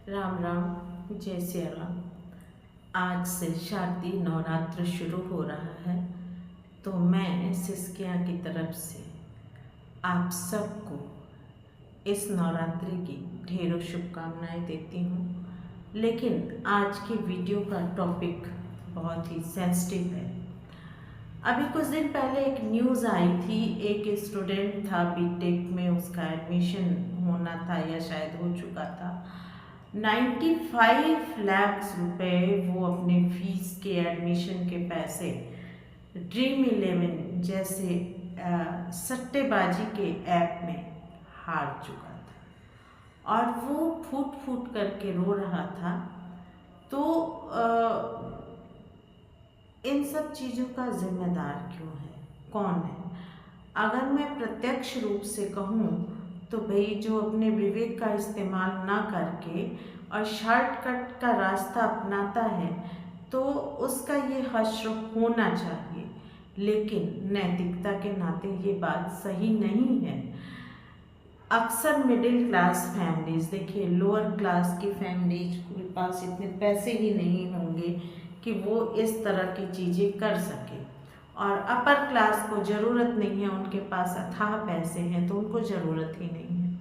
राम राम, जय सिया राम। आज से शारदीय नवरात्र शुरू हो रहा है, तो मैं सिस्किया की तरफ से आप सबको इस नवरात्रि की ढेरों शुभकामनाएं देती हूँ। लेकिन आज की वीडियो का टॉपिक बहुत ही सेंसिटिव है। अभी कुछ दिन पहले एक न्यूज़ आई थी, एक स्टूडेंट था बीटेक में, उसका एडमिशन होना था या शायद हो चुका था। 95 लाख रुपए वो अपने फीस के एडमिशन के पैसे ड्रीम इलेवन जैसे सट्टेबाजी के ऐप में हार चुका था और वो फूट फूट करके रो रहा था। तो इन सब चीज़ों का जिम्मेदार क्यों है, कौन है? अगर मैं प्रत्यक्ष रूप से कहूँ तो भाई, जो अपने विवेक का इस्तेमाल ना करके और शॉर्टकट का रास्ता अपनाता है तो उसका ये हश्र होना चाहिए। लेकिन नैतिकता के नाते ये बात सही नहीं है। अक्सर मिडिल क्लास फैमिलीज, देखिए लोअर क्लास की फैमिलीज के पास इतने पैसे ही नहीं होंगे कि वो इस तरह की चीज़ें कर सके, और अपर क्लास को ज़रूरत नहीं है, उनके पास अथाह पैसे हैं तो उनको ज़रूरत ही नहीं है।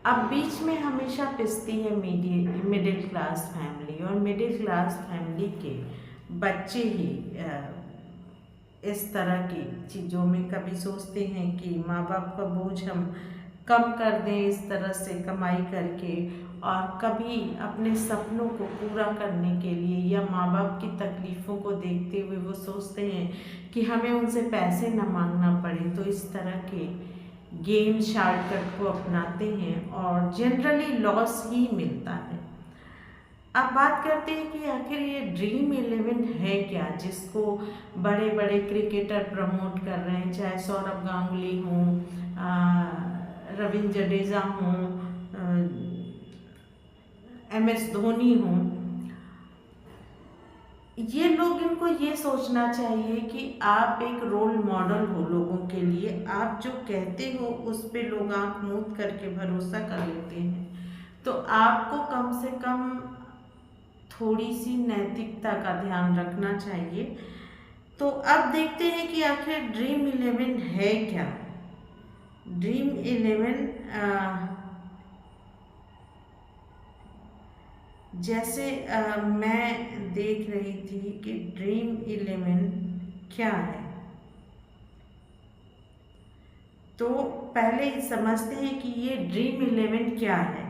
अब बीच में हमेशा पिसती है मिडिल क्लास फैमिली, और मिडिल क्लास फैमिली के बच्चे ही इस तरह की चीज़ों में कभी सोचते हैं कि माँ बाप का बोझ हम कम कर दें इस तरह से कमाई करके, और कभी अपने सपनों को पूरा करने के लिए या माँ बाप की तकलीफ़ों को देखते हुए वो सोचते हैं कि हमें उनसे पैसे न मांगना पड़े, तो इस तरह के गेम शॉर्टकट को अपनाते हैं और जनरली लॉस ही मिलता है। अब बात करते हैं कि आखिर ये ड्रीम इलेवन है क्या, जिसको बड़े बड़े क्रिकेटर प्रमोट कर रहे हैं, चाहे सौरभ गांगुली हों, रविंद्र जडेजा हों, MS धोनी हों। ये लोग, इनको ये सोचना चाहिए कि आप एक रोल मॉडल हो लोगों के लिए। आप जो कहते हो उस पे लोग आंख मूंद करके भरोसा कर लेते हैं, तो आपको कम से कम थोड़ी सी नैतिकता का ध्यान रखना चाहिए। तो अब देखते हैं कि आखिर ड्रीम इलेवन है क्या। ड्रीम इलेवन जैसे मैं देख रही थी कि ड्रीम इलेवन क्या है, तो पहले समझते हैं कि ये ड्रीम इलेवन क्या है।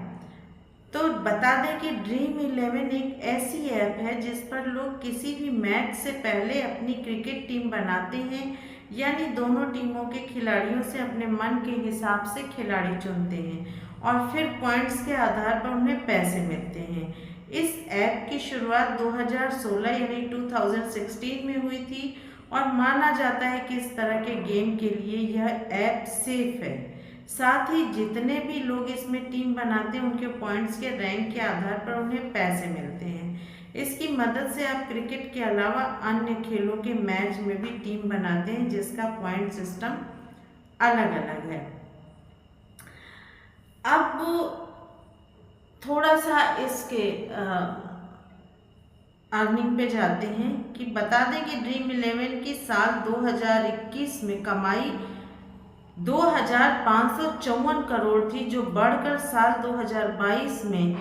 तो बता दें कि ड्रीम इलेवन एक ऐसी ऐप है जिस पर लोग किसी भी मैच से पहले अपनी क्रिकेट टीम बनाते हैं, यानी दोनों टीमों के खिलाड़ियों से अपने मन के हिसाब से खिलाड़ी चुनते हैं और फिर पॉइंट्स के आधार पर उन्हें पैसे मिलते हैं। इस ऐप की शुरुआत 2016 यानी 2016 में हुई थी और माना जाता है कि इस तरह के गेम के लिए यह ऐप सेफ है। साथ ही जितने भी लोग इसमें टीम बनाते हैं उनके पॉइंट्स के रैंक के आधार पर उन्हें पैसे मिलते हैं। इसकी मदद से आप क्रिकेट के अलावा अन्य खेलों के मैच में भी टीम बनाते हैं, जिसका पॉइंट सिस्टम अलग अलग है। अब थोड़ा सा इसके अर्निंग पे जाते हैं कि बता दें कि ड्रीम इलेवन की साल 2021 में कमाई 2554 करोड़ थी, जो बढ़कर साल 2022 में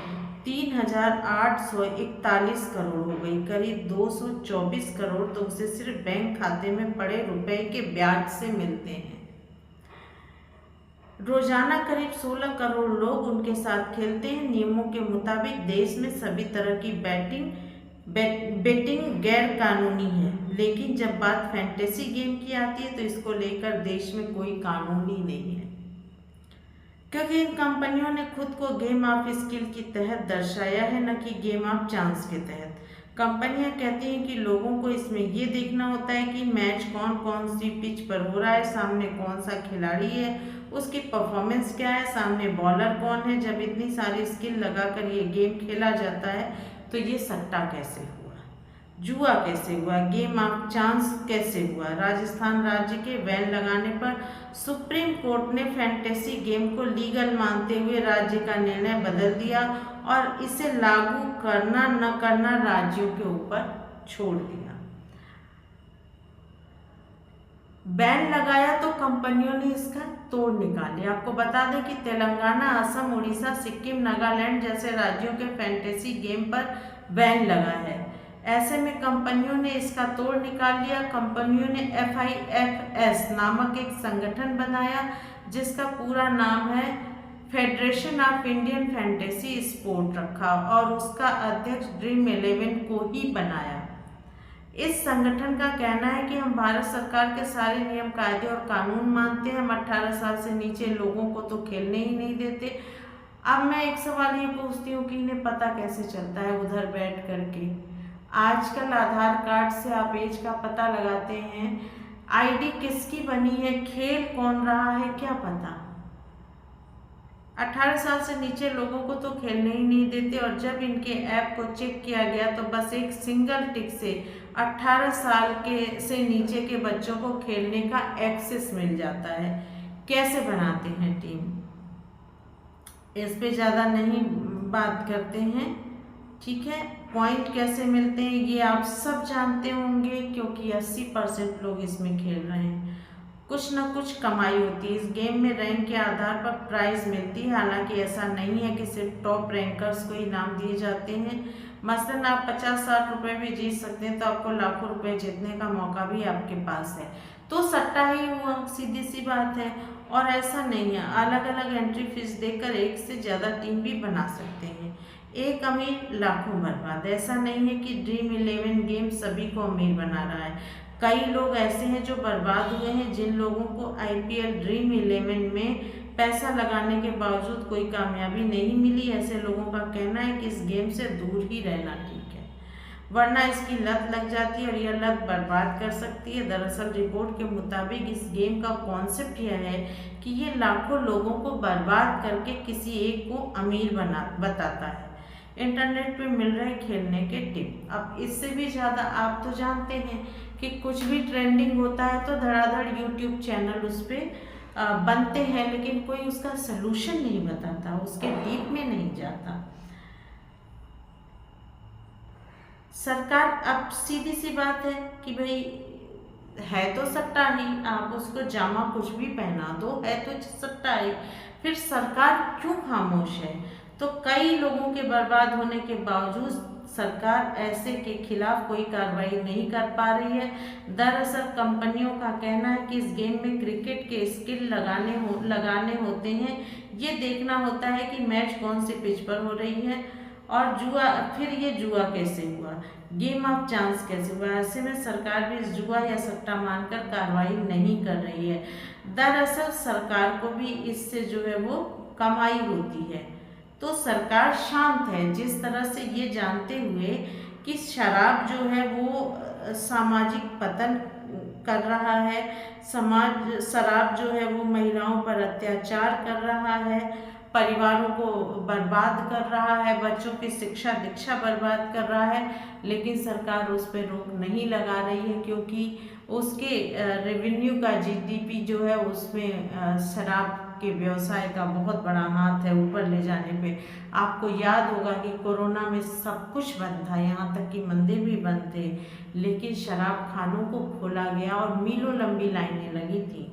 3841 करोड़ हो गई। करीब 224 करोड़ तो उसे सिर्फ बैंक खाते में पड़े रुपए के ब्याज से मिलते हैं। रोजाना करीब 16 करोड़ लोग उनके साथ खेलते हैं। नियमों के मुताबिक देश में सभी तरह की बेटिंग गैर कानूनी है, लेकिन जब बात फैंटेसी गेम की आती है तो इसको लेकर देश में कोई कानून ही नहीं है, क्योंकि इन कंपनियों ने खुद को गेम ऑफ स्किल के तहत दर्शाया है, न कि गेम ऑफ चांस के तहत। कंपनियां कहती हैं कि लोगों को इसमें ये देखना होता है कि मैच कौन कौन सी पिच पर हो रहा है, सामने कौन सा खिलाड़ी है, उसकी परफॉर्मेंस क्या है, सामने बॉलर कौन है। जब इतनी सारी स्किल लगाकर ये गेम खेला जाता है तो ये सट्टा कैसे हुआ? जुआ कैसे हुआ, गेम ऑफ चांस कैसे हुआ। राजस्थान राज्य के बैन लगाने पर सुप्रीम कोर्ट ने फैंटेसी गेम को लीगल मानते हुए राज्य का निर्णय बदल दिया और इसे लागू करना न करना राज्यों के ऊपर छोड़ दिया। बैन लगाया तो कंपनियों ने इसका तोड़ निकाली। आपको बता दें कि तेलंगाना, असम, उड़ीसा, सिक्किम, नागालैंड जैसे राज्यों के फैंटेसी गेम पर बैन लगा है। ऐसे में कंपनियों ने इसका तोड़ निकाल लिया। कंपनियों ने FIFS नामक एक संगठन बनाया जिसका पूरा नाम है federation of Indian fantasy sport रखा और उसका अध्यक्ष Dream11 को ही बनाया। इस संगठन का कहना है कि हम भारत सरकार के सारे नियम, कायदे और कानून मानते हैं। हम 18 साल से नीचे लोगों को तो खेलने ही नहीं देते। अब मैं एक सवाल ये पूछती हूँ कि इन्हें पता कैसे चलता है उधर बैठ करके। आजकल आधार कार्ड से आप एज का पता लगाते हैं, ID किसकी बनी है, खेल कौन रहा है, क्या पता। 18 साल से नीचे लोगों को तो खेलने ही नहीं देते और जब इनके ऐप को चेक किया गया तो बस एक सिंगल टिक से 18 साल के से नीचे के बच्चों को खेलने का एक्सेस मिल जाता है। कैसे बनाते हैं टीम, इस पे ज़्यादा नहीं बात करते हैं, ठीक है। पॉइंट कैसे मिलते हैं ये आप सब जानते होंगे क्योंकि 80% लोग इसमें खेल रहे हैं। कुछ ना कुछ कमाई होती है इस गेम में। रैंक के आधार पर प्राइज मिलती है। हालांकि ऐसा नहीं है कि सिर्फ टॉप रैंकर्स को इनाम दिए जाते हैं। मसलन आप 50-60 रुपये भी जीत सकते हैं तो आपको लाखों रुपए जीतने का मौका भी आपके पास है। तो सट्टा ही हुआ, सीधी सी बात है। और ऐसा नहीं है, अलग अलग एंट्री फीस देकर एक से ज़्यादा टीम भी बना सकते हैं। एक अमीर लाखों बर्बाद। ऐसा नहीं है कि Dream11 गेम सभी को अमीर बना रहा है। कई लोग ऐसे हैं जो बर्बाद हुए हैं। जिन लोगों को IPL Dream11 में पैसा लगाने के बावजूद कोई कामयाबी नहीं मिली, ऐसे लोगों का कहना है कि इस गेम से दूर ही रहना ठीक है, वरना इसकी लत लग जाती है और यह लत बर्बाद कर सकती है। दरअसल रिपोर्ट के मुताबिक इस गेम का कॉन्सेप्ट यह है कि ये लाखों लोगों को बर्बाद करके किसी एक को अमीर बताता है। इंटरनेट पे मिल रहे खेलने के टिप। अब इससे भी ज़्यादा आप तो जानते हैं कि कुछ भी ट्रेंडिंग होता है तो धड़ाधड़ YouTube चैनल उस पर बनते हैं, लेकिन कोई उसका सलूशन नहीं बताता, उसके डीप में नहीं जाता। सरकार, अब सीधी सी बात है कि भाई है तो सट्टा ही, आप उसको जामा कुछ भी पहना दो, है तो सट्टा ही, फिर सरकार क्यों खामोश है। तो कई लोगों के बर्बाद होने के बावजूद सरकार ऐसे के खिलाफ कोई कार्रवाई नहीं कर पा रही है। दरअसल कंपनियों का कहना है कि इस गेम में क्रिकेट के स्किल लगाने होते हैं। ये देखना होता है कि मैच कौन सी पिच पर हो रही है। और जुआ, फिर ये जुआ कैसे हुआ, गेम ऑफ चांस कैसे हुआ। ऐसे में सरकार भी इस जुआ या सट्टा मानकर कार्रवाई नहीं कर रही है। दरअसल सरकार को भी इससे जो है वो कमाई होती है, तो सरकार शांत है। जिस तरह से ये जानते हुए कि शराब जो है वो सामाजिक पतन कर रहा है, शराब जो है वो महिलाओं पर अत्याचार कर रहा है, परिवारों को बर्बाद कर रहा है, बच्चों की शिक्षा दीक्षा बर्बाद कर रहा है, लेकिन सरकार उस पर रोक नहीं लगा रही है क्योंकि उसके रेवेन्यू का GDP जो है उसमें शराब के व्यवसाय का बहुत बड़ा हाथ है ऊपर ले जाने पे। आपको याद होगा कि कोरोना में सब कुछ बंद था, यहाँ तक कि मंदिर भी बंद थे, लेकिन शराब खानों को खोला गया और मीलों लंबी लाइनें लगी थी।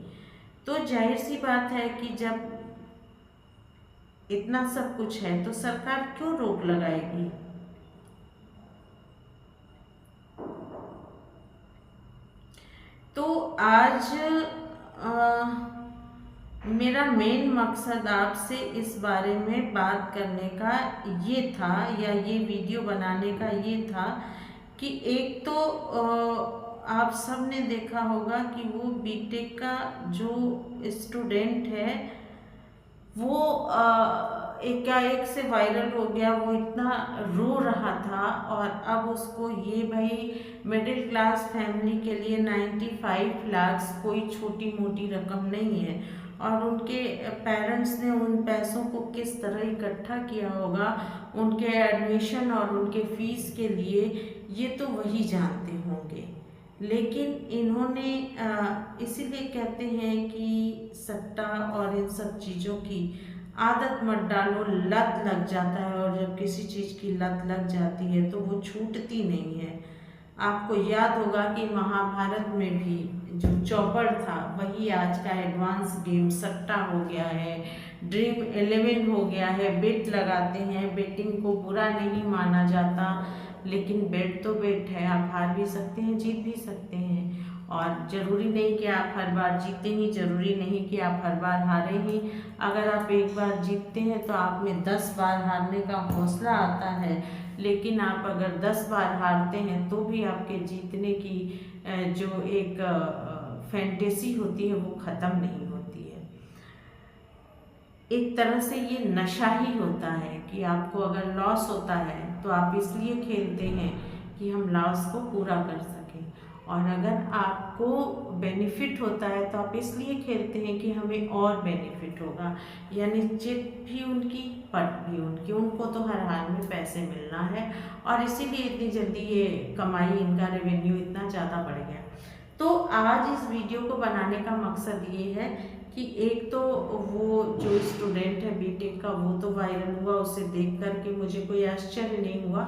तो जाहिर सी बात है कि जब इतना सब कुछ है तो सरकार क्यों रोक लगाएगी। तो आज मेरा मेन मकसद आपसे इस बारे में बात करने का ये था, या ये वीडियो बनाने का ये था कि एक तो आप सब ने देखा होगा कि वो बीटेक का जो स्टूडेंट है वो एकाएक से वायरल हो गया। वो इतना रो रहा था और अब उसको ये भाई मिडिल क्लास फैमिली के लिए 95 लाख कोई छोटी मोटी रकम नहीं है। और उनके पेरेंट्स ने उन पैसों को किस तरह इकट्ठा किया होगा उनके एडमिशन और उनके फीस के लिए, ये तो वही जानते होंगे। लेकिन इन्होंने इसीलिए कहते हैं कि सट्टा और इन सब चीज़ों की आदत मत डालो, लत लग जाता है, और जब किसी चीज़ की लत लग जाती है तो वो छूटती नहीं है। आपको याद होगा कि महाभारत में भी जो चौपड़ था वही आज का एडवांस गेम सट्टा हो गया है, ड्रीम 11 हो गया है। बेट लगाते हैं, बेटिंग को बुरा नहीं माना जाता, लेकिन बेट तो बेट है, आप हार भी सकते हैं, जीत भी सकते हैं। और ज़रूरी नहीं कि आप हर बार जीते ही, ज़रूरी नहीं कि आप हर बार हारे ही। अगर आप एक बार जीतते हैं तो आप में 10 बार हारने का हौसला आता है, लेकिन आप अगर 10 बार हारते हैं तो भी आपके जीतने की जो एक फैंटेसी होती है वो ख़त्म नहीं होती है। एक तरह से ये नशा ही होता है कि आपको अगर लॉस होता है तो आप इसलिए खेलते हैं कि हम लॉस को पूरा कर सकें, और अगर आपको बेनिफिट होता है तो आप इसलिए खेलते हैं कि हमें और बेनिफिट होगा। यानी चित भी उनकी, पट भी उनकी, उनको तो हर हाल में पैसे मिलना है, और इसीलिए इतनी जल्दी ये कमाई, इनका रेवेन्यू इतना ज़्यादा बढ़ गया। तो आज इस वीडियो को बनाने का मकसद ये है कि एक तो वो जो स्टूडेंट है बीटेक का वो तो वायरल हुआ, उसे देख कर के मुझे कोई आश्चर्य नहीं हुआ,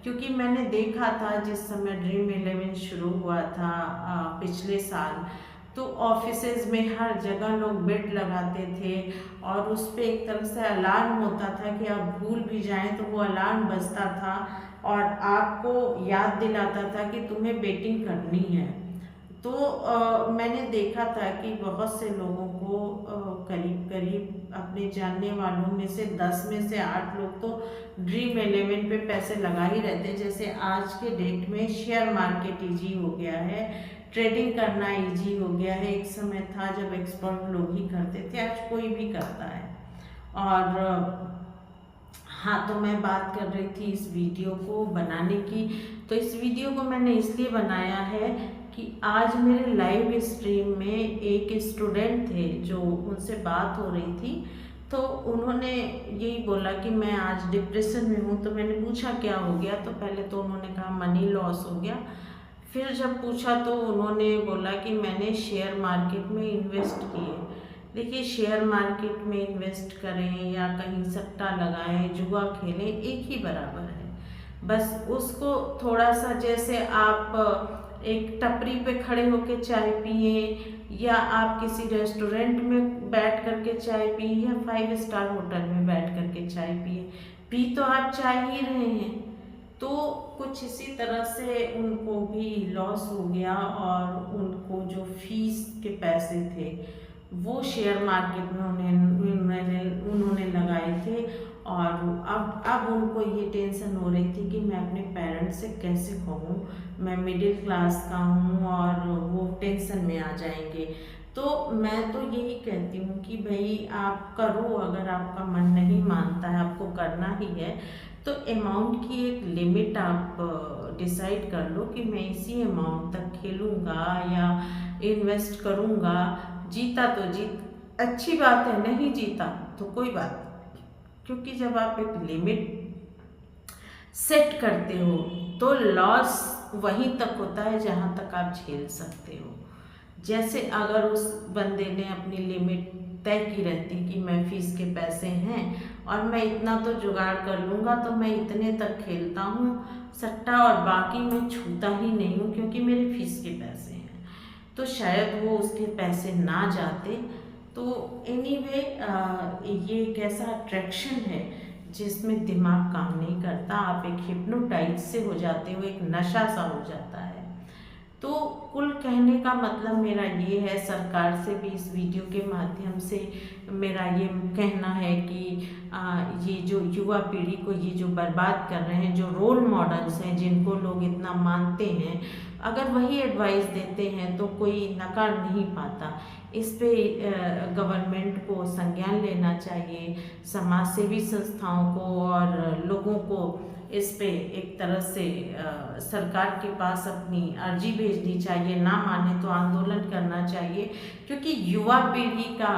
क्योंकि मैंने देखा था जिस समय ड्रीम 11 शुरू हुआ था पिछले साल, तो ऑफिसेज में हर जगह लोग बेट लगाते थे, और उस पर एक तरह से अलार्म होता था कि आप भूल भी जाएं तो वो अलार्म बजता था और आपको याद दिलाता था कि तुम्हें बेटिंग करनी है। तो मैंने देखा था कि बहुत से लोगों को करीब करीब अपने जानने वालों में से 10 में से 8 लोग तो ड्रीम 11 पे पैसे लगा ही रहते हैं। जैसे आज के डेट में शेयर मार्केट इजी हो गया है, ट्रेडिंग करना इजी हो गया है। एक समय था जब एक्सपर्ट लोग ही करते थे, आज कोई भी करता है। और हाँ, तो मैं बात कर रही थी इस वीडियो को बनाने की। तो इस वीडियो को मैंने इसलिए बनाया है कि आज मेरे लाइव स्ट्रीम में एक स्टूडेंट थे जो उनसे बात हो रही थी, तो उन्होंने यही बोला कि मैं आज डिप्रेशन में हूँ। तो मैंने पूछा क्या हो गया, तो पहले तो उन्होंने कहा मनी लॉस हो गया। फिर जब पूछा तो उन्होंने बोला कि मैंने शेयर मार्केट में इन्वेस्ट किए। देखिए, शेयर मार्केट में इन्वेस्ट करें या कहीं सट्टा लगाएं, जुआ खेलें, एक ही बराबर है। बस उसको थोड़ा सा, जैसे आप एक टपरी पे खड़े होकर चाय पिए, या आप किसी रेस्टोरेंट में बैठ करके चाय पिए, या 5 स्टार होटल में बैठ करके चाय पिए, पी तो आप चाय ही रहे हैं। तो कुछ इसी तरह से उनको भी लॉस हो गया, और उनको जो फीस के पैसे थे वो शेयर मार्केट में उन्होंने लगाए थे, और अब उनको ये टेंशन हो रही थी कि मैं अपने पेरेंट्स से कैसे कहूँ, मैं मिडिल क्लास का हूँ, और वो टेंशन में आ जाएंगे। तो मैं तो यही कहती हूँ कि भाई आप करो, अगर आपका मन नहीं मानता है, आपको करना ही है, तो अमाउंट की एक लिमिट आप डिसाइड कर लो कि मैं इसी अमाउंट तक खेलूँगा या इन्वेस्ट करूँगा। जीता तो जीत, अच्छी बात है, नहीं जीता तो कोई बात नहीं, क्योंकि जब आप एक लिमिट सेट करते हो तो लॉस वहीं तक होता है जहाँ तक आप झेल सकते हो। जैसे अगर उस बंदे ने अपनी लिमिट तय की रहती कि मैं फीस के पैसे हैं और मैं इतना तो जुगाड़ कर लूँगा, तो मैं इतने तक खेलता हूँ सट्टा और बाकी मैं छूता ही नहीं हूँ क्योंकि मेरे फीस के पैसे हैं, तो शायद वो उसके पैसे ना जाते। तो एनीवे ये एक ऐसा अट्रैक्शन है जिसमें दिमाग काम नहीं करता, आप एक हिप्नोटाइज से हो जाते हो, एक नशा सा हो जाता है। तो कुल कहने का मतलब मेरा ये है, सरकार से भी इस वीडियो के माध्यम से मेरा ये कहना है कि ये जो युवा पीढ़ी को ये जो बर्बाद कर रहे हैं, जो रोल मॉडल्स हैं जिनको लोग इतना मानते हैं, अगर वही एडवाइस देते हैं तो कोई नकार नहीं पाता। इस पे गवर्नमेंट को संज्ञान लेना चाहिए, समाज सेवी संस्थाओं को और लोगों को इस पे एक तरह से सरकार के पास अपनी अर्जी भेजनी चाहिए, ना माने तो आंदोलन करना चाहिए, क्योंकि युवा पीढ़ी का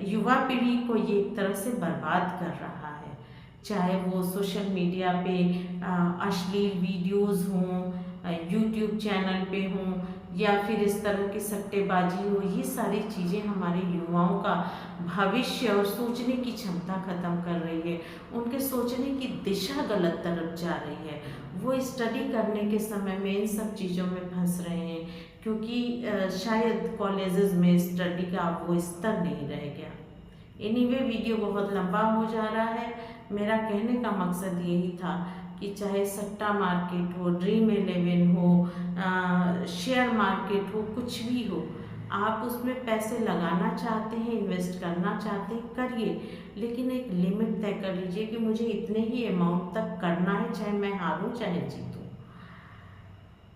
युवा पीढ़ी को ये एक तरह से बर्बाद कर रहा है। चाहे वो सोशल मीडिया पे अश्लील वीडियोस हों, यूट्यूब चैनल पे हों, या फिर इस तरह की सट्टेबाजी हो, ये सारी चीज़ें हमारे युवाओं का भविष्य और सोचने की क्षमता ख़त्म कर रही है। उनके सोचने की दिशा गलत तरफ जा रही है। वो स्टडी करने के समय में इन सब चीज़ों में फंस रहे हैं, क्योंकि शायद कॉलेजेस में स्टडी का वो स्तर नहीं रह गया। एनीवे, वीडियो बहुत लंबा हो जा रहा है। मेरा कहने का मकसद यही था कि चाहे सट्टा मार्केट हो, ड्रीम 11 हो, शेयर मार्केट हो, कुछ भी हो, आप उसमें पैसे लगाना चाहते हैं, इन्वेस्ट करना चाहते हैं, करिए, लेकिन एक लिमिट तय कर लीजिए कि मुझे इतने ही अमाउंट तक करना है, चाहे मैं हारूं चाहे जीतूं।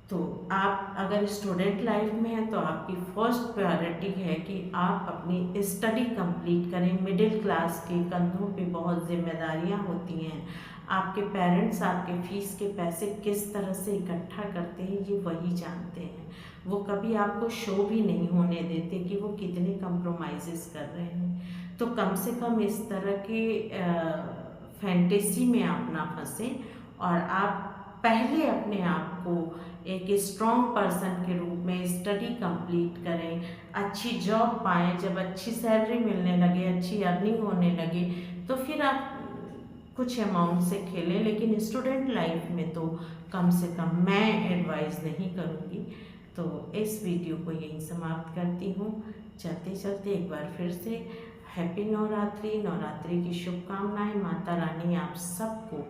तो आप अगर स्टूडेंट लाइफ में हैं तो आपकी फर्स्ट प्रायोरिटी है कि आप अपनी स्टडी कंप्लीट करें। मिडिल क्लास के कंधों पे बहुत जिम्मेदारियां होती हैं। आपके पेरेंट्स आपके फीस के पैसे किस तरह से इकट्ठा करते हैं ये वही जानते हैं। वो कभी आपको शो भी नहीं होने देते कि वो कितने कंप्रोमाइज़ेस कर रहे हैं। तो कम से कम इस तरह के फैंटेसी में आप ना फंसें, और आप पहले अपने आप को एक स्ट्रॉन्ग पर्सन के रूप में स्टडी कंप्लीट करें, अच्छी जॉब पाएं। जब अच्छी सैलरी मिलने लगे, अच्छी अर्निंग होने लगे, तो फिर आप कुछ अमाउंट से खेलें, लेकिन स्टूडेंट लाइफ में तो कम से कम मैं एडवाइस नहीं करूँगी। तो इस वीडियो को यहीं समाप्त करती हूँ। चलते चलते एक बार फिर से हैप्पी नवरात्रि, नवरात्रि की शुभकामनाएं। माता रानी आप सबको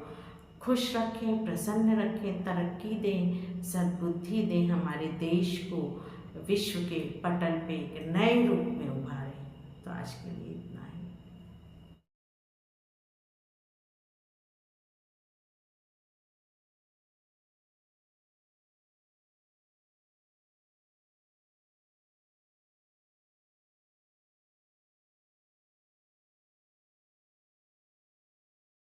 खुश रखें, प्रसन्न रखें, तरक्की दें, सद्बुद्धि दें, हमारे देश को विश्व के पटल पे एक नए रूप में